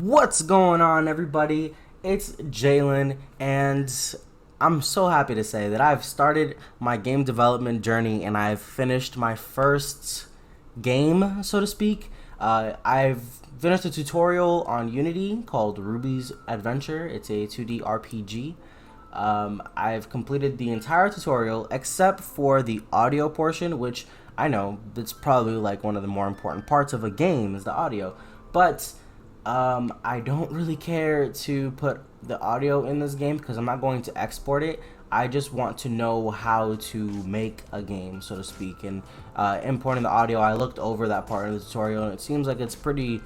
What's going on, everybody? It's Jalen, and I'm so happy to say that I've started my game development journey and I've finished my first game, so to speak. I've finished a tutorial on Unity called Ruby's Adventure. It's a 2D RPG. I've completed the entire tutorial except for the audio portion, which I know that's probably like one of the more important parts of a game is the audio, but I don't really care to put the audio in this game because I'm not going to export it. I just want to know how to make a game, so to speak, and importing the audio. I looked over that part of the tutorial and it seems like it's pretty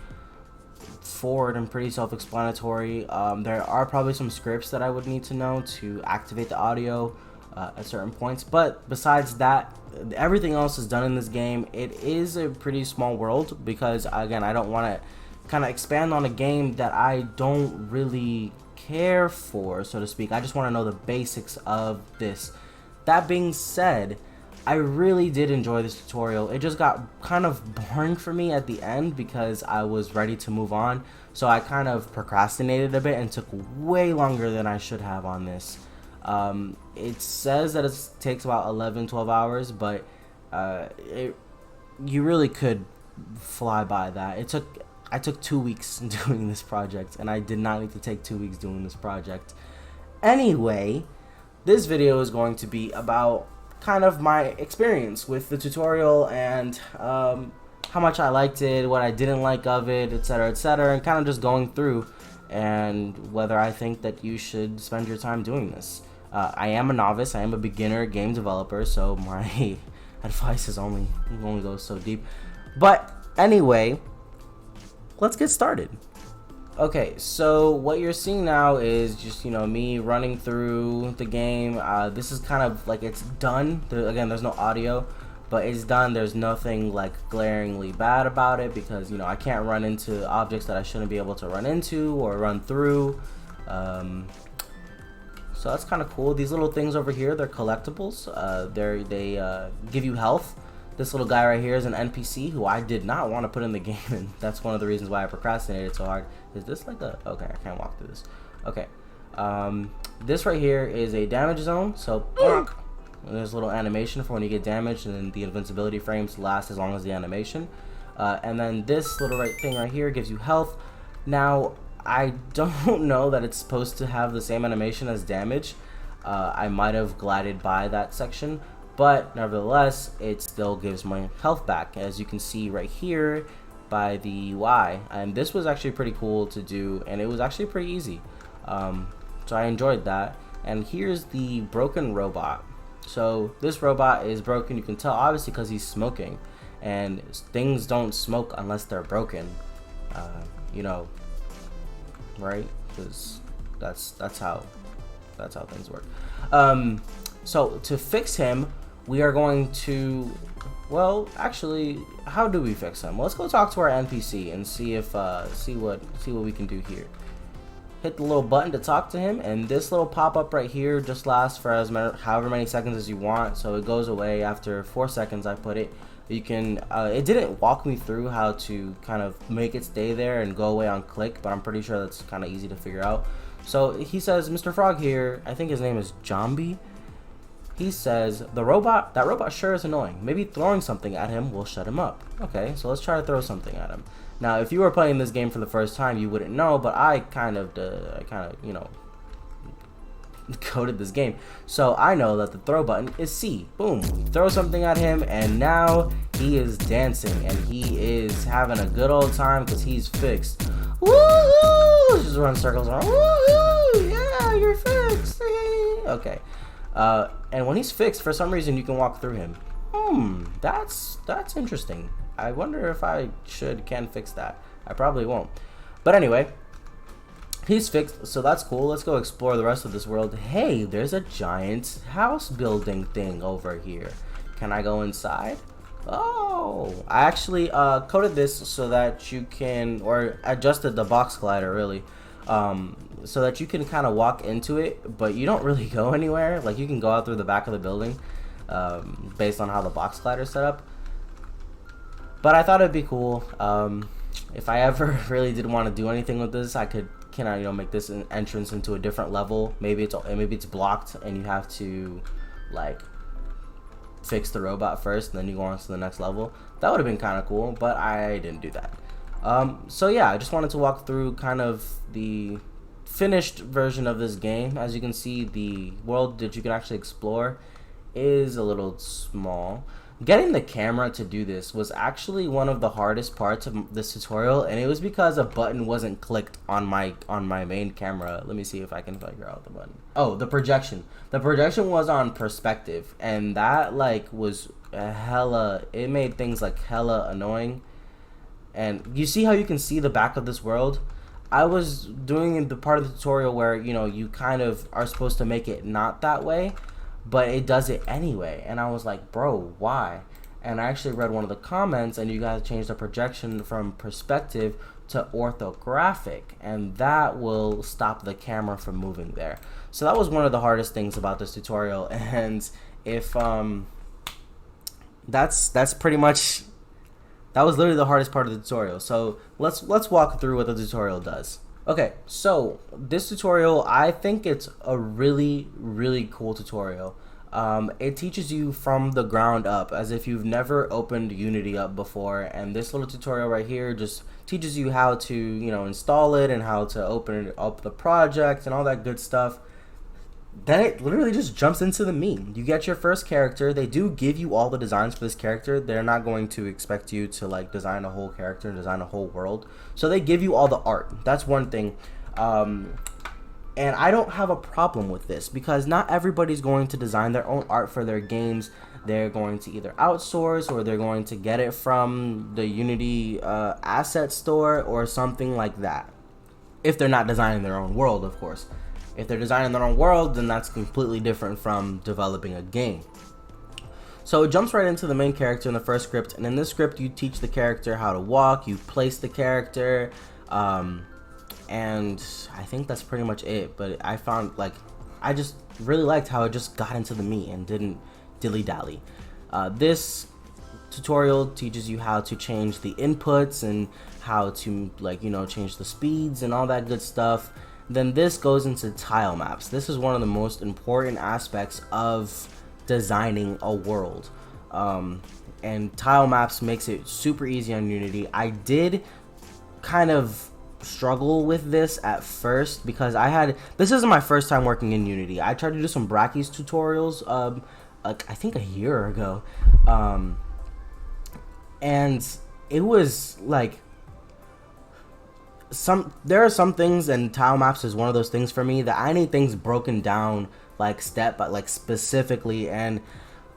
forward and pretty self-explanatory. There are probably some scripts that I would need to know to activate the audio at certain points, but besides that, everything else is done in this game. It is a pretty small world because, again, I don't want to kind of expand on a game that I don't really care for, so to speak. I just want to know the basics of this. That being said, I really did enjoy this tutorial. It just got kind of boring for me at the end because I was ready to move on, so I kind of procrastinated a bit and took way longer than I should have on this. It says that it takes about 11-12 hours, but you really could fly by that. I took 2 weeks doing this project, and I did not need to take 2 weeks doing this project. Anyway, this video is going to be about kind of my experience with the tutorial and how much I liked it, what I didn't like of it, etc., and kind of just going through and whether I think that you should spend your time doing this. I am a novice, I am a beginner game developer, so my advice is only goes so deep. But anyway, let's get started. Okay, so what you're seeing now is just, me running through the game. This is kind of like it's done. Again, there's no audio, but it's done. There's nothing like glaringly bad about it because, I can't run into objects that I shouldn't be able to run into or run through. So that's kind of cool. These little things over here, they're collectibles. They give you health. This little guy right here is an NPC who I did not want to put in the game, and that's one of the reasons why I procrastinated so hard. Is this like a... Okay, I can't walk through this. Okay. This right here is a damage zone, so there's a little animation for when you get damaged, and then the invincibility frames last as long as the animation. And then this little thing right here gives you health. Now, I don't know that it's supposed to have the same animation as damage. I might have glided by that section, but nevertheless, it still gives my health back, as you can see right here by the UI. And this was actually pretty cool to do, and it was actually pretty easy. So I enjoyed that. And here's the broken robot. So this robot is broken. You can tell obviously because he's smoking, and things don't smoke unless they're broken. Right? Because that's how things work. So to fix him, we are going to, well, actually, how do we fix him? Let's go talk to our NPC and see if see what we can do here. Hit the little button to talk to him, and this little pop-up right here just lasts for however many seconds as you want. So it goes away after 4 seconds. I put it. You can. It didn't walk me through how to kind of make it stay there and go away on click, but I'm pretty sure that's kind of easy to figure out. So he says, Mr. Frog here. I think his name is Jambi. He says, that robot sure is annoying. Maybe throwing something at him will shut him up. Okay, so let's try to throw something at him. Now, if you were playing this game for the first time, you wouldn't know, but I kind of, coded this game. So I know that the throw button is C. Boom. Throw something at him, and now he is dancing, and he is having a good old time because he's fixed. Woo! Just run circles around. Woo! Yeah, you're fixed. Okay. And when he's fixed, for some reason, you can walk through him. That's interesting. I wonder if I can fix that. I probably won't. But anyway, he's fixed, so that's cool. Let's go explore the rest of this world. Hey, there's a giant house building thing over here. Can I go inside? Oh, I actually coded this so that you can, or adjusted the box glider really, so that you can kind of walk into it, but you don't really go anywhere. Like, you can go out through the back of the building based on how the box glider is set up. But I thought it'd be cool. if I ever really did want to do anything with this, I can I make this an entrance into a different level. Maybe it's blocked and you have to like fix the robot first and then you go on to the next level. That would have been kind of cool, but I didn't do that. So yeah, I just wanted to walk through kind of the finished version of this game. As you can see, the world that you can actually explore is a little small. Getting the camera to do this was actually one of the hardest parts of this tutorial, and it was because a button wasn't clicked on my main camera. Let me see if I can figure out the button. Oh, the projection. The projection was on perspective, and that like was hella, it made things like hella annoying. And you see how you can see the back of this world? I was doing the part of the tutorial where, you kind of are supposed to make it not that way, but it does it anyway. And I was like, bro, why? And I actually read one of the comments, and you guys changed the projection from perspective to orthographic, and that will stop the camera from moving there. So that was one of the hardest things about this tutorial. And if that's pretty much, that was literally the hardest part of the tutorial. So let's walk through what the tutorial does. Okay, so this tutorial, I think it's a really, really cool tutorial. It teaches you from the ground up, as if you've never opened Unity up before, and this little tutorial right here just teaches you how to, install it and how to open up the project and all that good stuff. Then it literally just jumps into the meat. You get your first character. They do give you all the designs for this character. They're not going to expect you to like design a whole character and design a whole world. So they give you all the art. That's one thing. And I don't have a problem with this because not everybody's going to design their own art for their games. They're going to either outsource or they're going to get it from the Unity asset store or something like that. If they're not designing their own world, of course. If they're designing their own world, then that's completely different from developing a game. So it jumps right into the main character in the first script, and in this script you teach the character how to walk, you place the character, and I think that's pretty much it. But I found, like, I just really liked how it just got into the meat and didn't dilly-dally. This tutorial teaches you how to change the inputs and how to, like, change the speeds and all that good stuff. Then this goes into tile maps. This is one of the most important aspects of designing a world. And tile maps makes it super easy on Unity. I did kind of struggle with this at first because this isn't my first time working in Unity. I tried to do some Brackeys tutorials I think a year ago. And it was like, there are some things, and tile maps is one of those things for me, that I need things broken down like step by like specifically. And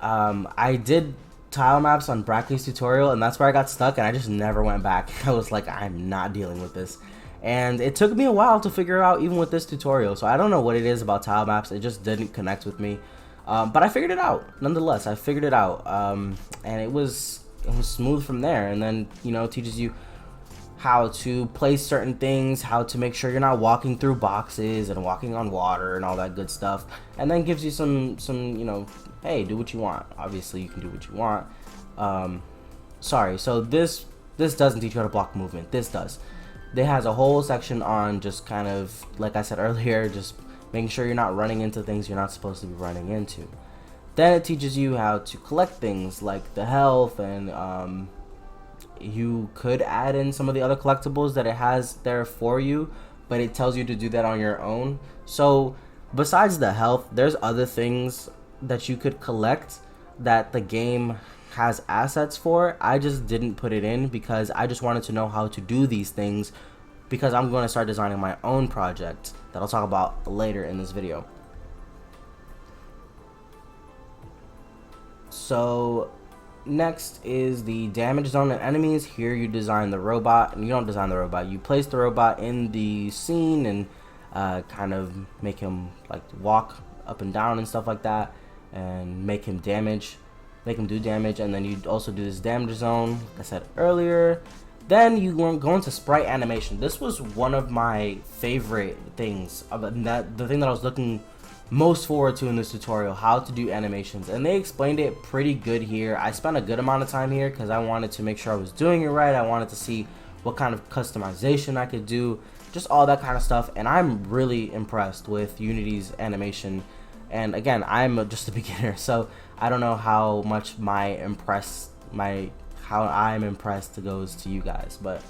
I did tile maps on Brackley's tutorial, and that's where I got stuck, and I just never went back. I was like, I'm not dealing with this, and it took me a while to figure out even with this tutorial. So I don't know what it is about tile maps, it just didn't connect with me, but I figured it out nonetheless. I figured it out, and it was smooth from there. And then teaches you how to place certain things, how to make sure you're not walking through boxes and walking on water and all that good stuff, and then gives you some hey, do what you want. Obviously you can do what you want. Sorry, so this doesn't teach you how to block movement. This does. It has a whole section on just kind of, like I said earlier, just making sure you're not running into things you're not supposed to be running into. Then it teaches you how to collect things like the health, and you could add in some of the other collectibles that it has there for you, but it tells you to do that on your own. So besides the health, there's other things that you could collect that the game has assets for. I just didn't put it in because I just wanted to know how to do these things, because I'm going to start designing my own project that I'll talk about later in this video. So next is the damage zone and enemies. Here you design the robot, and you don't design the robot, you place the robot in the scene and kind of make him like walk up and down and stuff like that, and make him do damage. And then you also do this damage zone, like I said earlier. Then you go into sprite animation. This was one of my favorite things, the thing that I was looking most forward to in this tutorial, how to do animations, and they explained it pretty good here. I spent a good amount of time here because I wanted to make sure I was doing it right. I wanted to see what kind of customization I could do, just all that kind of stuff. And I'm really impressed with Unity's animation. And again, I'm just a beginner, so I don't know how much how I'm impressed goes to you guys. But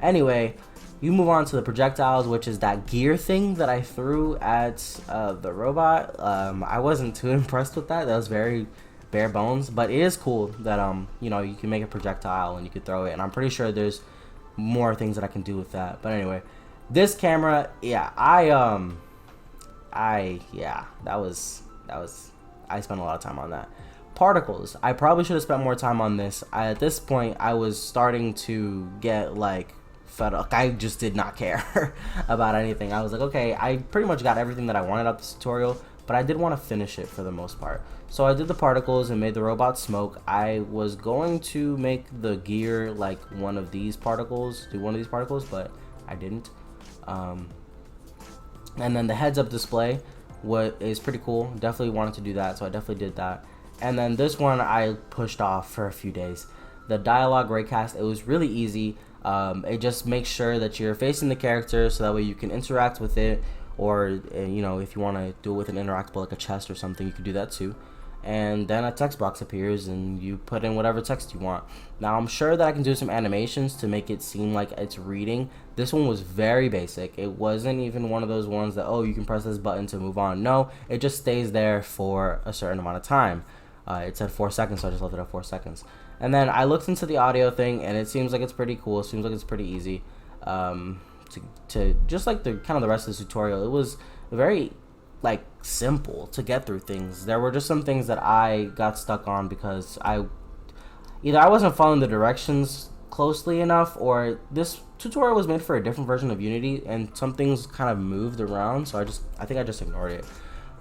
anyway, you move on to the projectiles, which is that gear thing that I threw at the robot. I wasn't too impressed with that. That was very bare bones, but it is cool that you know, you can make a projectile and you can throw it, and I'm pretty sure there's more things that I can do with that. But anyway, this camera, yeah, I spent a lot of time on that. Particles, I probably should have spent more time on this. At this point, I was starting to get like fed up. I just did not care about anything. I was like, okay, I pretty much got everything that I wanted out of this tutorial, but I did want to finish it for the most part. So I did the particles and made the robot smoke. I was going to make the gear like one of these particles, but I didn't. And then the heads-up display, what is pretty cool. Definitely wanted to do that, so I definitely did that. And then this one I pushed off for a few days. The dialogue raycast, it was really easy. It just makes sure that you're facing the character so that way you can interact with it, or you know, if you want to do it with an interactable like a chest or something, you can do that too. And then a text box appears and you put in whatever text you want. Now I'm sure that I can do some animations to make it seem like it's reading. This one was very basic. It wasn't even one of those ones that, oh, you can press this button to move on. No, it just stays there for a certain amount of time. It said 4 seconds, so I just left it at 4 seconds. And then I looked into the audio thing, and it seems like it's pretty cool. It seems like it's pretty easy. To just like the kind of the rest of the tutorial, it was very like simple to get through things. There were just some things that I got stuck on because either I wasn't following the directions closely enough, or this tutorial was made for a different version of Unity and some things kind of moved around, so I think I just ignored it.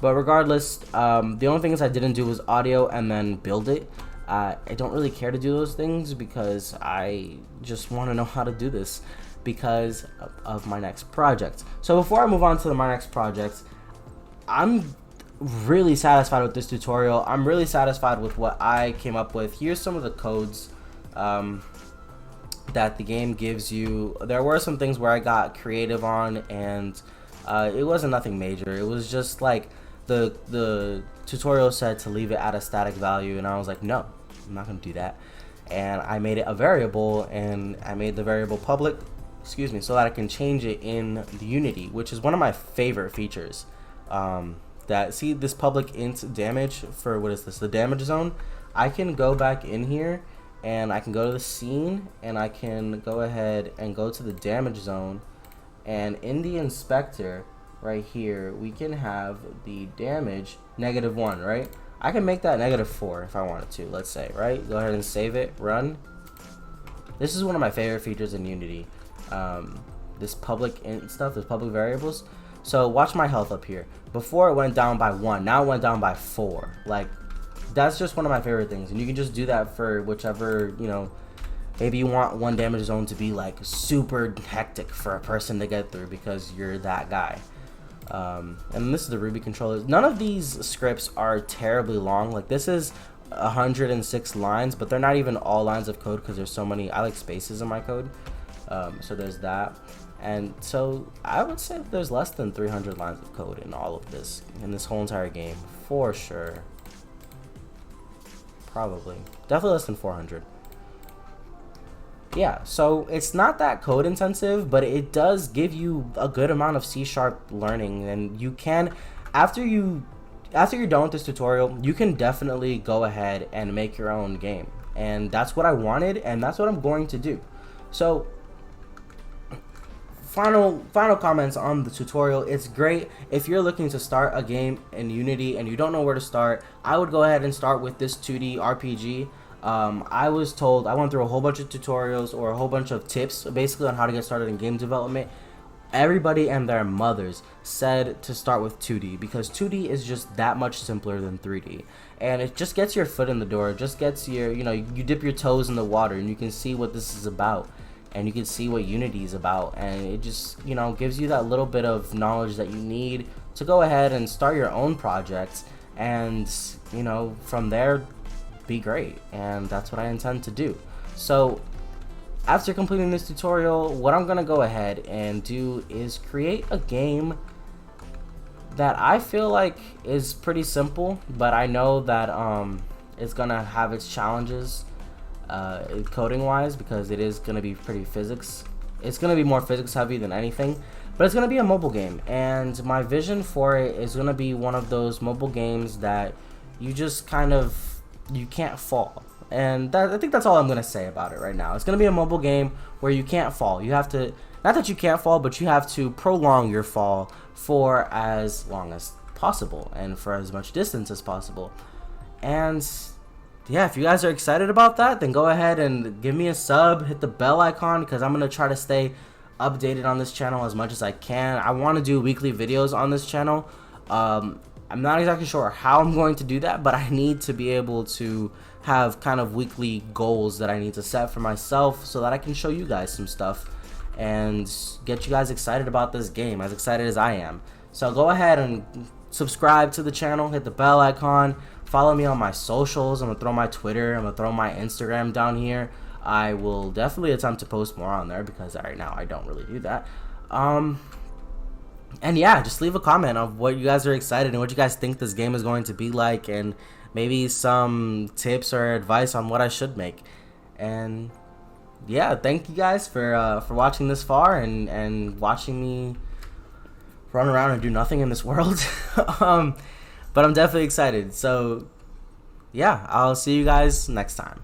But regardless, the only things I didn't do was audio and then build it. I don't really care to do those things because I just want to know how to do this because of my next project. So before I move on to my next project, I'm really satisfied with this tutorial. I'm really satisfied with what I came up with. Here's some of the codes that the game gives you. There were some things where I got creative on, and it wasn't nothing major. It was just like the tutorial said to leave it at a static value, and I was like, no, I'm not gonna do that. And I made it a variable, and I made the variable public, so that I can change it in the Unity, which is one of my favorite features. See this public int damage for, what is this, the damage zone? I can go back in here and I can go to the scene and I can go ahead and go to the damage zone, and in the inspector right here we can have the damage -1, right? I can make that -4 if I wanted to, let's say, right? Go ahead and save it, run. This is one of my favorite features in Unity, this public int stuff, this public variables. So watch my health up here. Before it went down by 1, now it went down by 4. Like, that's just one of my favorite things, and you can just do that for whichever, you know, maybe you want one damage zone to be like super hectic for a person to get through because you're that guy. And this is the Ruby controllers. None of these scripts are terribly long. Like, this is 106 lines, but they're not even all lines of code because there's so many. I like spaces in my code, so there's that. And so I would say there's less than 300 lines of code in all of this, in this whole entire game, for sure. Probably, definitely less than 400. Yeah, so it's not that code intensive, but it does give you a good amount of C# learning, and you can, after you're done with this tutorial, you can definitely go ahead and make your own game. And that's what I wanted, and that's what I'm going to do. So final comments on the tutorial. It's great if you're looking to start a game in Unity and you don't know where to start. I would go ahead and start with this 2D RPG. I was told, I went through a whole bunch of tutorials or a whole bunch of tips basically on how to get started in game development. Everybody and their mothers said to start with 2D because 2D is just that much simpler than 3D, and it just gets your foot in the door. It just gets your, you know, you dip your toes in the water and you can see what this is about, and you can see what Unity is about, and it just, you know, gives you that little bit of knowledge that you need to go ahead and start your own projects, and, you know, from there be great. And that's what I intend to do. So after completing this tutorial, what I'm gonna go ahead and do is create a game that I feel like is pretty simple, but I know that it's gonna have its challenges coding wise, because it is gonna be pretty physics. It's gonna be more physics heavy than anything, but it's gonna be a mobile game, and my vision for it is gonna be one of those mobile games that you just kind of, you can't fall. And I think that's all I'm gonna say about it right now. It's gonna be a mobile game where you can't fall. You have to, not that you can't fall, but you have to prolong your fall for as long as possible and for as much distance as possible. And yeah, if you guys are excited about that, then go ahead and give me a sub, hit the bell icon, because I'm gonna try to stay updated on this channel as much as I can. I want to do weekly videos on this channel. I'm not exactly sure how I'm going to do that, but I need to be able to have kind of weekly goals that I need to set for myself so that I can show you guys some stuff and get you guys excited about this game, as excited as I am. So go ahead and subscribe to the channel, hit the bell icon, follow me on my socials. I'm gonna throw my Twitter, I'm gonna throw my Instagram down here. I will definitely attempt to post more on there, because right now I don't really do that. And yeah, just leave a comment of what you guys are excited and what you guys think this game is going to be like, and maybe some tips or advice on what I should make. And yeah, thank you guys for watching this far and watching me run around and do nothing in this world. But I'm definitely excited. So yeah, I'll see you guys next time.